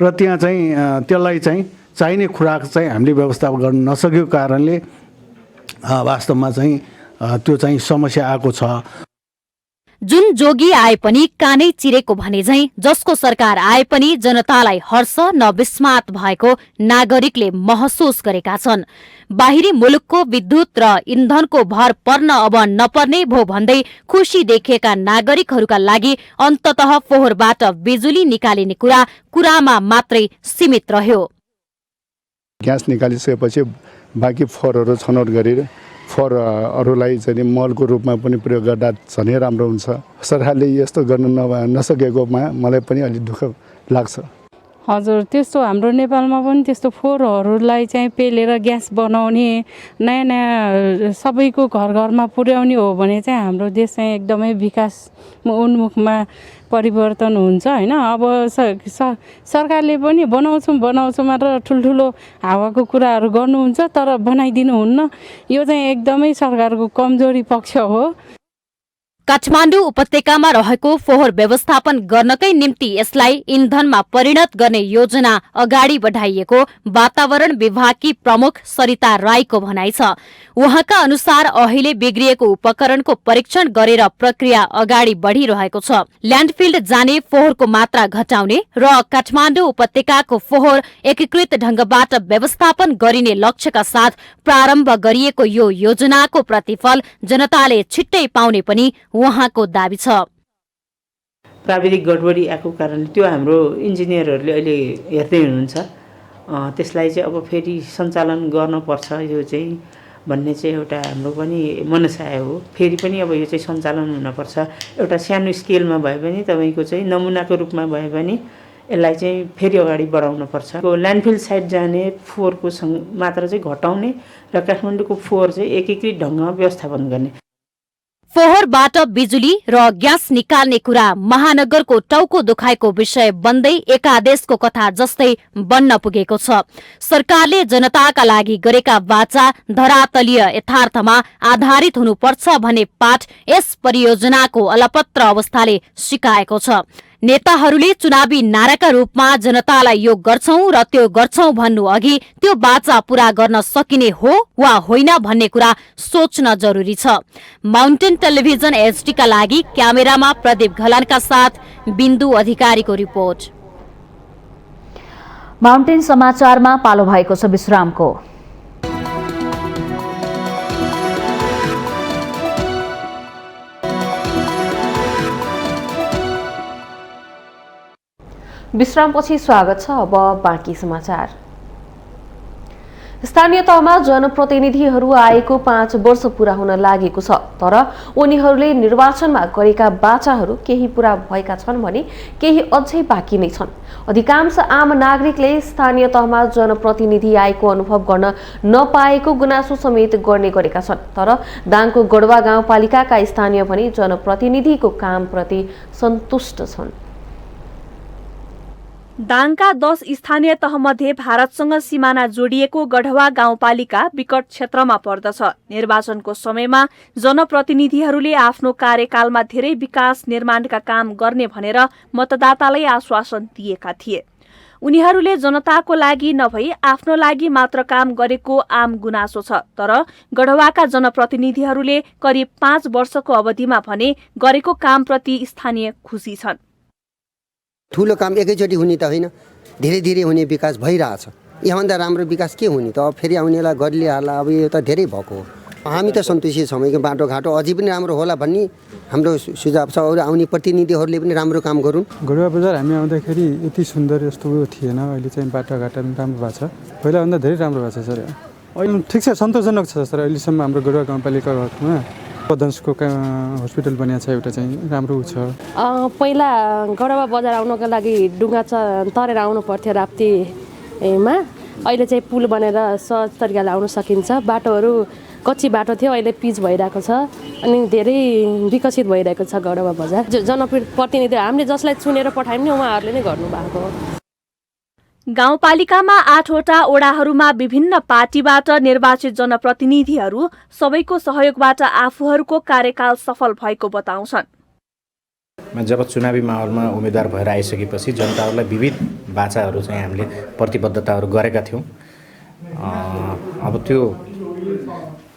र त्यहाँ चाहिँ त्यसलाई चाहिँ चाहिने खुराक चाहिँ हामीले व्यवस्थापन गर्न नसकेको कारणले वास्तवमा चाहिँ त्यो चाहिँ समस्या आएको छ। जुन जोगी आए पनि कानै चिरेको भने झैं जसको सरकार आए पनि जनतालाई हर्ष न विस्मात भएको नागरिकले महसुस गरेका छन्। बाहिरी मुलुकको विद्युत र इन्धनको भर पर्न अब नपर्ने भो भन्दै खुशी देखिएका नागरिकहरूका लागि अन्ततः फोहोरबाट बिजुली निकालिने कुरामा मात्रै सीमित रह्यो। ग्यास निकालिसकेपछि बाँकी फोहोरहरू छनौट गरेर फोहोरहरूलाई चाहिँ मलको रूपमा पनि प्रयोग गर्दा झनै राम्रो हुन्छ। सरकारले यस्तो गर्न नसकेकोमा मलाई पनि अलि दुःख लाग्छ। हजुर, त्यस्तो हाम्रो नेपालमा पनि त्यस्तो फोहोरहरूलाई चाहिँ पेलेर ग्यास बनाउने नयाँ नयाँ सबैको घर घरमा पुर्याउने हो भने चाहिँ हाम्रो देश चाहिँ एकदमै विकास उन्मुखमा परिवर्तन हुन्छ हैन। अब सरकारले पनि बनाउँछौँ मात्र ठुल्ठुलो हावाको कुराहरू गर्नुहुन्छ, तर बनाइदिनुहुन्न। यो चाहिँ एकदमै सरकारको कमजोरी पक्ष हो। काठमाडौँ उपत्यकामा रहेको फोहोर व्यवस्थापन गर्नकै निम्ति यसलाई इन्धनमा परिणत गर्ने योजना अगाडि बढाइएको वातावरण विभागकी प्रमुख सरिता राईको भनाइ छ। उहाँका अनुसार अहिले बिग्रिएको उपकरणको परीक्षण गरेर प्रक्रिया अगाडि बढ़िरहेको छ। ल्यान्डफिल्ड जाने फोहोरको मात्रा घटाउने र काठमाडौँ उपत्यकाको फोहोर एकीकृत ढंगबाट व्यवस्थापन गरिने लक्ष्यका साथ प्रारम्भ गरिएको यो योजनाको प्रतिफल जनताले छिट्टै पाउने पनि उहाँको दाबी छ। प्राविधिक गडबडी आएको कारणले त्यो हाम्रो इन्जिनियरहरूले अहिले हेर्दै हुनुहुन्छ। त्यसलाई चाहिँ अब फेरि सञ्चालन गर्नुपर्छ यो चाहिँ भन्ने चाहिँ एउटा हाम्रो पनि मनसाय हो। फेरि पनि अब यो चाहिँ सञ्चालन हुनपर्छ। एउटा सानो स्केलमा भए पनि तपाईँको चाहिँ नमुनाको रूपमा भए पनि यसलाई चाहिँ फेरि अगाडि बढाउनुपर्छ। ल्यान्डफिल साइड जाने फोहोरको मात्रा चाहिँ घटाउने र काठमाडौँको फोहोर चाहिँ एकीकृत ढङ्गमा व्यवस्थापन गर्ने। फोहोरबाट बिजुली र ग्यास निकाल्ने कुरा महानगरको टाउको दुखाइको विषय बन्दै एकादेशको कथा जस्तै बन्न पुगेको छ। सरकारले जनताका लागि गरेका वाचा धरातलीय यथार्थमा आधारित हुनुपर्छ भन्ने पाठ यस परियोजनाको अलपत्र अवस्थाले सिकाएको छ। नेताहरूले चुनावी नाराका रूपमा जनतालाई यो गर्छौं र त्यो गर्छौं भन्नु अघि त्यो वाचा पूरा गर्न सकिने हो वा होइन भन्ने कुरा सोच्न जरुरी छ। माउन्टेन टेलिभिजन एचडी का लागि क्यामेरामा प्रदीप घलानका साथ बिन्दु अधिकारीको रिपोर्ट। माउन्टेन समाचारमा पालो भएको छ विश्रामको। विश्रामपछि स्वागत छ। अब बाँकी समाचार। स्थानीय तहमा जनप्रतिनिधिहरू आएको 5 वर्ष पूरा हुन लागेको छ, तर उनीहरूले निर्वाचनमा गरेका बाचाहरू केही पूरा भएका छन् भने केही अझै बाँकी नै छन्। अधिकांश आम नागरिकले स्थानीय तहमा जनप्रतिनिधि आएको अनुभव गर्न नपाएको गुनासो समेत गर्ने गरेका छन्। तर दाङको गढवा गाउँपालिकाका स्थानीय पनि जनप्रतिनिधिको कामप्रति सन्तुष्ट छन्। दाङका 10 स्थानीय तहमध्ये भारतसँग सिमाना जोडिएको गढवा गाउँपालिका विकट क्षेत्रमा पर्दछ। निर्वाचनको समयमा जनप्रतिनिधिहरूले आफ्नो कार्यकालमा धेरै विकास निर्माणका काम गर्ने भनेर मतदातालाई आश्वासन दिएका थिए। उनीहरूले जनताको लागि नभई आफ्नो लागि मात्र काम गरेको आम गुनासो छ। तर गढवाका जनप्रतिनिधिहरूले करिब 5 वर्षको अवधिमा भने गरेको कामप्रति स्थानीय खुसी छन्। ठुलो काम एकैचोटि हुने त होइन, धीरे धीरे हुने विकास भइरहेछ। यहाँभन्दा राम्रो विकास के हुने त? अब फेरि आउनेलाई गरिहाल्ला, अब यो त धेरै भएको हो। हामी त सन्तुष्टि छौँ कि बाटोघाटो अझै पनि राम्रो होला भन्ने हाम्रो सुझाव छ। अरू आउने प्रतिनिधिहरूले पनि राम्रो काम गरून्। गढवा बजार हामी आउँदाखेरि यति सुन्दर यस्तो उयो थिएन, अहिले चाहिँ बाटोघाटो पनि राम्रो भएको छ। पहिलाभन्दा धेरै राम्रो भएको छ सर। अहिले ठिक छ, सन्तोषजनक छ सर। अहिलेसम्म हाम्रो गढवा गाउँपालिकामा पदन्सको हस्पिटल बनिएको छ, एउटा चाहिँ राम्रो छ। पहिला गढवा बजार आउनको लागि डुङ्गा तरेर आउनु पर्थ्यो राप्तीमा। अहिले चाहिँ पुल बनेर सहज तरिकाले आउन सकिन्छ। बाटोहरू कच्ची बाटो थियो, अहिले पिच भइरहेको छ अनि धेरै विकसित भइरहेको छ गढवा बजार। जनप्रतिनिधि हामीले जसलाई चुनेर पठायौँ नि उहाँहरूले नै गर्नुभएको हो। गाउँपालिकामा 8 वटा ओडाहरूमा विभिन्न पार्टीबाट निर्वाचित जनप्रतिनिधिहरू सबैको सहयोगबाट आफूहरूको कार्यकाल सफल भएको बताउँछन्। जब चुनावी माहौलमा उम्मेदवार भएर आइसकेपछि जनताहरूलाई विविध बाचाहरू चाहिँ हामीले प्रतिबद्धताहरू गरेका थियौँ। अब त्यो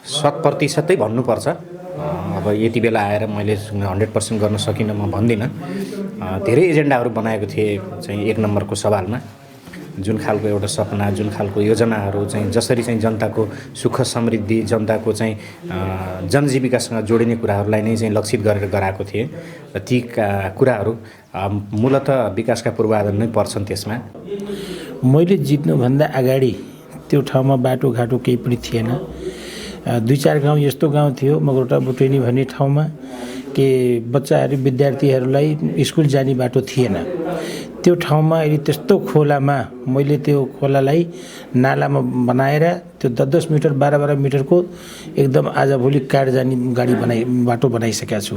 100% भन्नुपर्छ। अब यति बेला आएर मैले 100% गर्न सकिनँ म भन्दिनँ। धेरै एजेन्डाहरू बनाएको थिएँ चाहिँ 1 नम्बरको सवालमा। जुन खालको एउटा सपना, जुन खालको योजनाहरू चाहिँ जसरी चाहिँ जनताको सुख समृद्धि, जनताको चाहिँ जनजीविकासँग जोडिने कुराहरूलाई नै चाहिँ लक्षित गरेर गराएको थिएँ। र ती कुराहरू मूलतः विकासका पूर्वाधार नै पर्छन् त्यसमा। मैले जित्नुभन्दा अगाडि त्यो ठाउँमा बाटोघाटो केही पनि थिएन। 2-4 गाउँ यस्तो गाउँ थियो मगरौटा बुटैनी भन्ने ठाउँमा कि बच्चाहरू विद्यार्थीहरूलाई स्कुल जाने बाटो थिएन। त्यो ठाउँमा अहिले त्यस्तो खोलामा मैले त्यो खोलालाई नालामा बनाएर त्यो 10-10 मिटर 12-12 मिटरको एकदम आजभोलि काट जाने बाटो बनाइसकेका छु।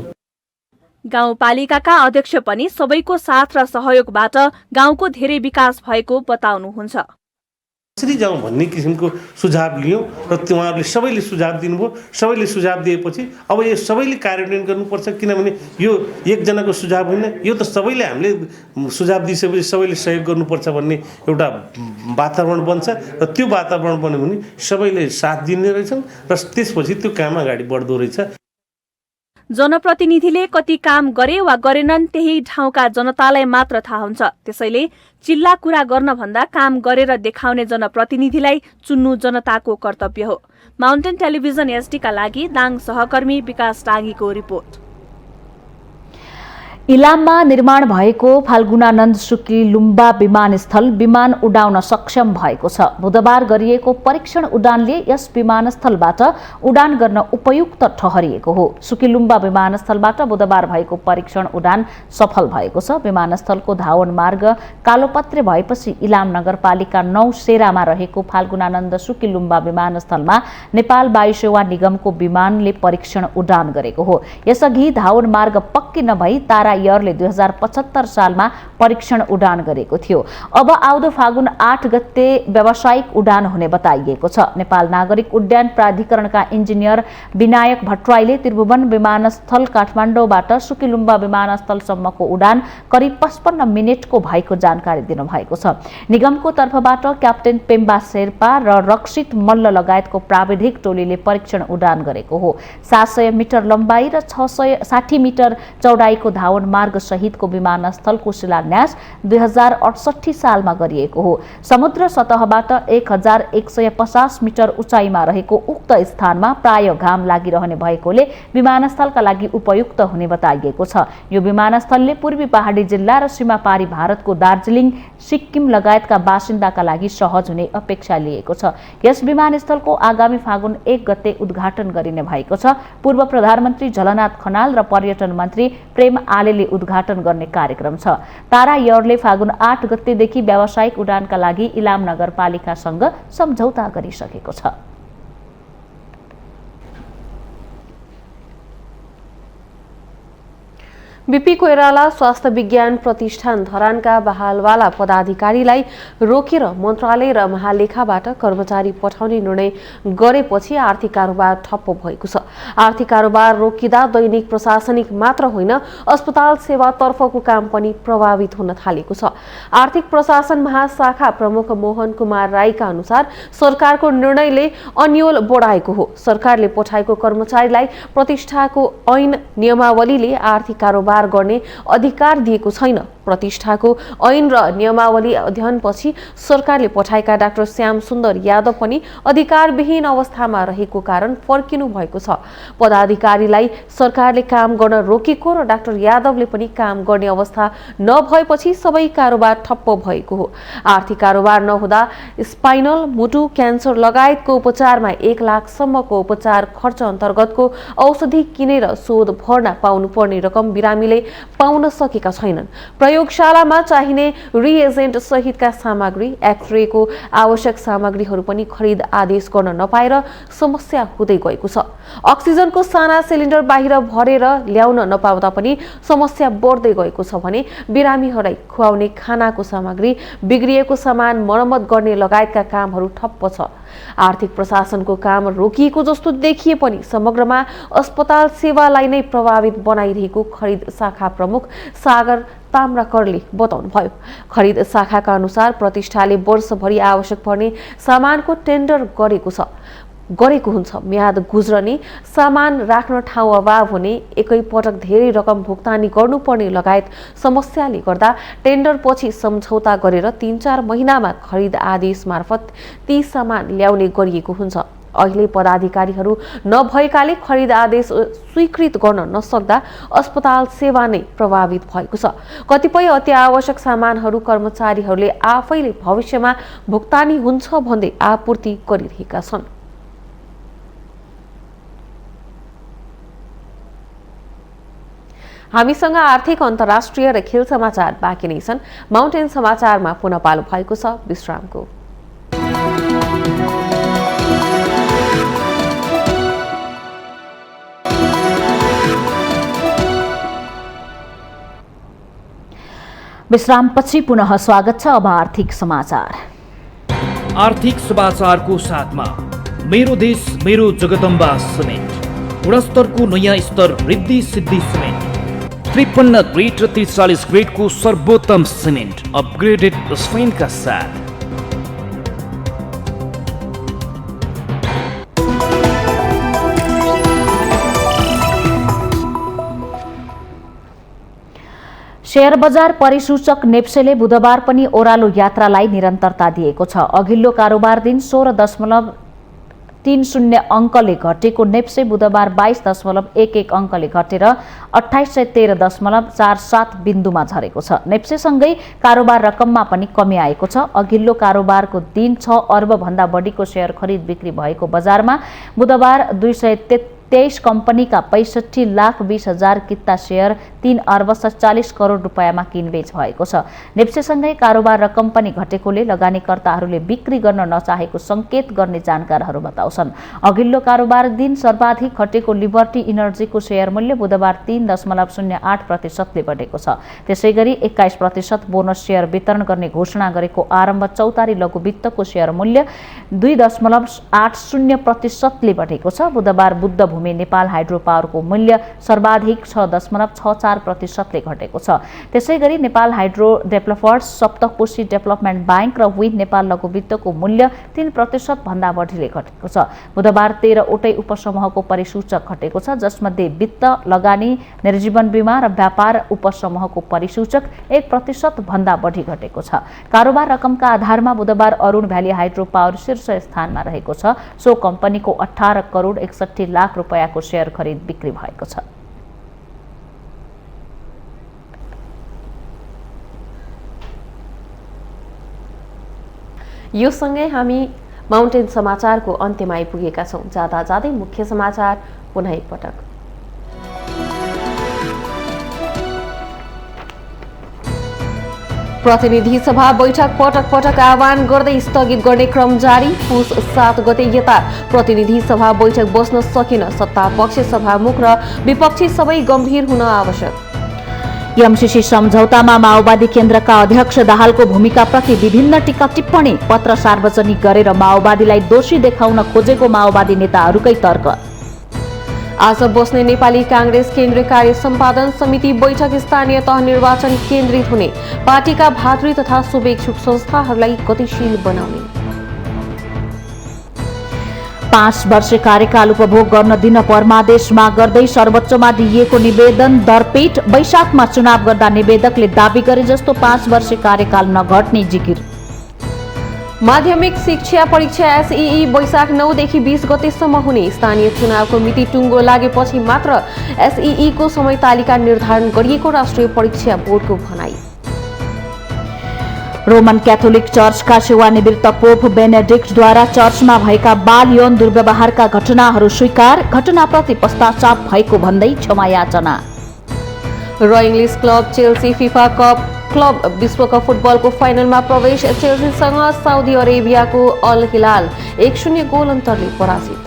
गाउँपालिकाका अध्यक्ष पनि सबैको साथ र सहयोगबाट गाउँको धेरै विकास भएको बताउनुहुन्छ। कसरी जाउँ भन्ने किसिमको सुझाव लियौँ र उहाँहरूले सबैले सुझाव दिनुभयो। सबैले सुझाव दिएपछि अब यो सबैले कार्यान्वयन गर्नुपर्छ, किनभने यो एकजनाको सुझाव होइन, यो त सबैले हामीले सुझाव दिइसकेपछि सबैले सहयोग गर्नुपर्छ भन्ने एउटा वातावरण बन्छ। र त्यो वातावरण बन्यो भने सबैले साथ दिने रहेछन् र त्यसपछि त्यो काम अगाडि बढ्दो रहेछ। जनप्रतिनिधिले कति काम गरे वा गरेनन् त्यही ठाउँका जनतालाई मात्र थाहा हुन्छ। त्यसैले चिल्ला कुरा गर्न भन्दा काम गरेर देखाउने जनप्रतिनिधिलाई चुन्नु जनताको कर्तव्य हो। माउन्टेन टेलिभिजन एसडीका लागि दाङ सहकर्मी विकास टाङ्गीको रिपोर्ट। इलाममा निर्माण भएको फाल्गुनानन्द सुकी लुम्बा विमानस्थल विमान उडाउन सक्षम भएको छ। बुधबार गरिएको परीक्षण उडानले यस विमानस्थलबाट उडान गर्न उपयुक्त ठहरिएको हो। सुकी लुम्बा विमानस्थलबाट बुधबार भएको परीक्षण उडान सफल भएको छ। विमानस्थलको धावन मार्ग कालोपत्रे भएपछि इलाम नगरपालिका 9 सेरामा रहेको फाल्गुनानन्द सुकी लुम्बा विमानस्थलमा नेपाल वायुसेवा निगमको विमानले परीक्षण उडान गरेको हो। यसअघि धावन मार्ग पक्की नभई तारा एयरले 2075 सालमा परीक्षण उडान गरेको थियो। अब आउँदो फागुन 8 गते व्यावसायिक उडान हुने बताइएको छ। नेपाल नागरिक उड्डयन प्राधिकरणका इन्जिनियर विनायक भट्टराईले त्रिभुवन विमानस्थल काठमाडौँबाट सुकीलुम्बा विमानस्थलसम्मको उडान करिब 55 मिनेटको भएको जानकारी दिनुभएको छ। निगमको तर्फबाट क्याप्टेन पेम्बा शेर्पा र रक्षित मल्ल लगायतको प्राविधिक टोलीले परीक्षण उडान गरेको हो। 700 मिटर लम्बाई र 660 मिटर चौडाइको धावन बाहुन मार्ग सहितको विमानस्थलको शिलान्यास 2068 सालमा गरिएको हो। समुद्र सतहबाट 1150 मिटर उचाइमा रहेको उक्त स्थानमा प्राय घाम लागिरहने भएकोले विमानस्थलका लागि उपयुक्त हुने बताइएको छ। यो विमानस्थलले पूर्वी पहाडी जिल्ला र सीमापारी भारतको दार्जिलिङ, सिक्किम लगायतका बासिन्दाका लागि सहज हुने अपेक्षा लिएको छ। यस विमानस्थलको आगामी फागुन 1 गते उद्घाटन गरिने भएको छ। पूर्व प्रधानमन्त्री झलनाथ खनाल र पर्यटन मन्त्री प्रेम आलेले उद्घाटन गर्ने कार्यक्रम छ। तारा एयरले फागुन 8 गतेदेखि व्यावसायिक उडानका लागि इलाम नगरपालिकासँग सम्झौता गरिसकेको छ। बीपी कोइराला स्वास्थ्य विज्ञान प्रतिष्ठान धरानका बहालवाला पदाधिकारीलाई रोकेर मन्त्रालय र महालेखाबाट कर्मचारी पठाउने निर्णय गरेपछि आर्थिक कारोबार ठप्प भएको छ। आर्थिक कारोबार रोकिँदा दैनिक प्रशासनिक मात्र होइन, अस्पताल सेवातर्फको काम पनि प्रभावित हुन थालेको छ। आर्थिक प्रशासन महाशाखा प्रमुख मोहन कुमार राईका अनुसार सरकारको निर्णयले अन्यल बढाएको हो। सरकारले पठाएको कर्मचारीलाई प्रतिष्ठाको ऐन नियमावलीले आर्थिक कारोबार गर्ने अधिकार दिएको छैन। प्रतिष्ठाको ऐन र नियमावली अध्ययनपछि सरकारले पठाएका डाक्टर श्याम सुन्दर यादव पनि अधिकारविहीन अवस्थामा रहेको कारण फर्किनु भएको छ। पदाधिकारीलाई सरकारले काम गर्न रोकेको र डाक्टर यादवले पनि काम गर्ने अवस्था नभएपछि सबै कारोबार ठप्प भएको हो। आर्थिक कारोबार नहुँदा स्पाइनल, मुटु क्यान्सर लगायतको उपचारमा 1 लाखसम्मको उपचार खर्च अन्तर्गतको औषधि किनेर शोध भर्ना पाउनुपर्ने रकम बिरामीले पाउन सकेका छैनन्। प्रयोगशालामा चाहिने रिएजेन्ट सहितका सामग्री, एक्सरेको आवश्यक सामग्रीहरू पनि खरिद आदेश गर्न नपाएर समस्या हुँदै गएको छ। अक्सिजनको साना सिलिन्डर बाहिर भरेर ल्याउन नपाउँदा पनि समस्या बढ्दै गएको छ भने बिरामीहरूलाई खुवाउने खानाको सामग्री, बिग्रिएको सामान मर्मत गर्ने लगायतका कामहरू ठप्प छ। आर्थिक प्रशासनको काम रोकिएको जस्तो देखिए पनि समग्रमा अस्पताल सेवालाई नै प्रभावित बनाइरहेको खरिद शाखा प्रमुख सागर ताम्राकरले बताउनुभयो। खरिद शाखाका अनुसार प्रतिष्ठाले वर्षभरि आवश्यक पर्ने सामानको टेन्डर गरेको हुन्छ। म्याद गुज्रने, सामान राख्न ठाउँ अभाव हुने, एकैपटक धेरै रकम भुक्तानी गर्नुपर्ने लगायत समस्याले गर्दा टेन्डर पछि सम्झौता गरेर 3-4 महिनामा खरिद आदेश मार्फत ती सामान ल्याउने गरिएको हुन्छ। अहिले पदाधिकारीहरू नभएकाले खरिद आदेश स्वीकृत गर्न नसक्दा अस्पताल सेवा नै प्रभावित भएको छ। कतिपय अति आवश्यक सामानहरू कर्मचारीहरूले आफैले भविष्यमा भुक्तानी हुन्छ भन्दै आपूर्ति गरिरहेका छन्। हामीसँग आर्थिक, अन्तर्राष्ट्रिय र खेल समाचार बाँकी नै छन्। माउन्टेन समाचारमा पुनः पालो भएको छ विश्रामको। विश्रामपछि पुनः स्वागत छ। अब आर्थिक समाचार। आर्थिक समाचारको साथमा मेरो देश मेरो जगदम्बा सिमेन्ट, गुणस्तरको नयाँ स्तर रिद्धि सिद्धि सिमेन्ट, 53 ग्रेड र 43 ग्रेडको सर्वोत्तम सिमेन्ट अपग्रेडेड स्पेनका साथ। शेयर बजार परिसूचक नेप्सेले बुधबार पनि ओह्रालो यात्रालाई निरन्तरता दिएको छ। अघिल्लो कारोबार दिन 16.30 अङ्कले घटेको नेप्से बुधबार 22.11 अङ्कले घटेर 2813.47 बिन्दुमा झरेको छ। नेप्सेसँगै कारोबार रकममा पनि कमी आएको छ। अघिल्लो कारोबारको दिन 6 अर्ब भन्दा बढीको शेयर खरिद बिक्री भएको बजारमा बुधबार 223 कम्पनीका 65,20,000 किता शेयर 3 अर्ब 47 करोड रुपैयाँमा किनबेच भएको छ। नेप्सेसँगै कारोबार रकम पनि घटेकोले लगानीकर्ताहरूले बिक्री गर्न नचाहेको संकेत गर्ने जानकारहरू बताउँछन्। अघिल्लो कारोबार दिन सर्वाधिक घटेको लिबर्टी इनर्जीको शेयर मूल्य बुधबार 3.08% बढेको छ। त्यसैगरी 21% बोनस शेयर वितरण गर्ने घोषणा गरेको आरम्भ चौतारी लघुवित्तको शेयर मूल्य 2.80% बढेको छ। बुधबार बुद्ध भूमि नेपाल हाइड्रो पावरको मूल्य सर्वाधिक 6.64%ले घटेको छ। त्यसैगरी Nepal hydro developers, Saptakoshi development bank र विन नेपाल लघुवित्तको मूल्य 3% भन्दा बढीले घटेको छ। बुधबार 13 वटै उपसमूहको परिसूचक घटेको छ, जसमध्ये वित्त, लगानी, निर्जीवन बीमा र व्यापार उपसमूहको परिसूचक 1% भन्दा बढी घटेको छ। कारोबार रकमका आधारमा बुधबार अरुण भ्याली हाइड्रो पावर शीर्ष स्थानमा रहेको छ। सो कम्पनीको 18 करोड 61 लाख रुपैयाँको शेयर खरिद बिक्री भएको छ। यो सँगै हामी माउन्टेन समाचारको अन्त्यमा आइपुगेका छौं। जाँदा जाँदै मुख्य समाचार पुनः एकपटक। प्रतिनिधि सभा बैठक पटक पटक आह्वान गर्दै स्थगित गर्ने क्रम जारी। पुस 7 गते यता प्रतिनिधि सभा बैठक बस्न सकेन। सत्ता पक्ष, सभामुख र विपक्षी सबै गम्भीर हुन आवश्यक। एमसीसी सम्झौतामा माओवादी केन्द्रका अध्यक्ष दाहालको भूमिकाप्रति विभिन्न टीका टिप्पणी। पत्र सार्वजनिक गरेर माओवादीलाई दोषी देखाउन खोजेको माओवादी नेताहरूकै तर्क। आज बस्ने नेपाली कांग्रेस केन्द्रीय कार्य सम्पादन समिति बैठक स्थानीय तह निर्वाचन केन्द्रित हुने। पार्टीका भातृ तथा शुभेच्छुक संस्थाहरूलाई गतिशील बनाउने। 5 वर्ष कार्यकाल उपभोग गर्न दिन परमादेश माग गर्दै सर्वोच्चमा दिइएको निवेदन दरपेट। वैशाखमा चुनाव गर्दा निवेदकले दावी गरे जस्तो 5 वर्ष कार्यकाल नघट्ने जिकिर। माध्यमिक शिक्षा परीक्षा एसईई वैशाख 9 देखि 20 गतेसम्म हुने। स्थानीय चुनावको मिति टुङ्गो लागेपछि मात्र एसईई को समय तालिका निर्धारण गरिएको राष्ट्रिय परीक्षा बोर्डको भनाई। रोमन क्याथोलिक चर्चका सेवानिवृत्त पोप बेनेडिक्टद्वारा चर्चमा भएका बाल यौन दुर्व्यवहारका घटनाहरू स्वीकार। घटनाप्रति पश्चाताप भएको भन्दै क्षमा याचना। र English club Chelsea FIFA cup club विश्वकप फुटबलको फाइनलमा प्रवेश। चेल्सीसँग साउदी अरेबियाको अल हिलाल 1-0 गोल अन्तरले पराजित।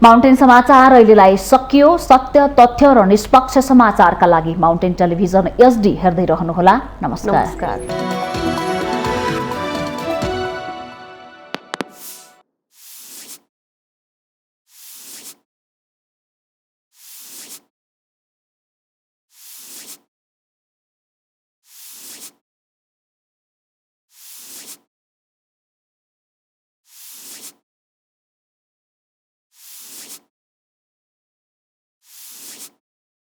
माउन्टेन समाचार अहिलेलाई सकियो। सत्य, तथ्य र निष्पक्ष समाचारका लागि माउन्टेन टेलिभिजन एचडी हेर्दै रहनुहोला। नमस्कार।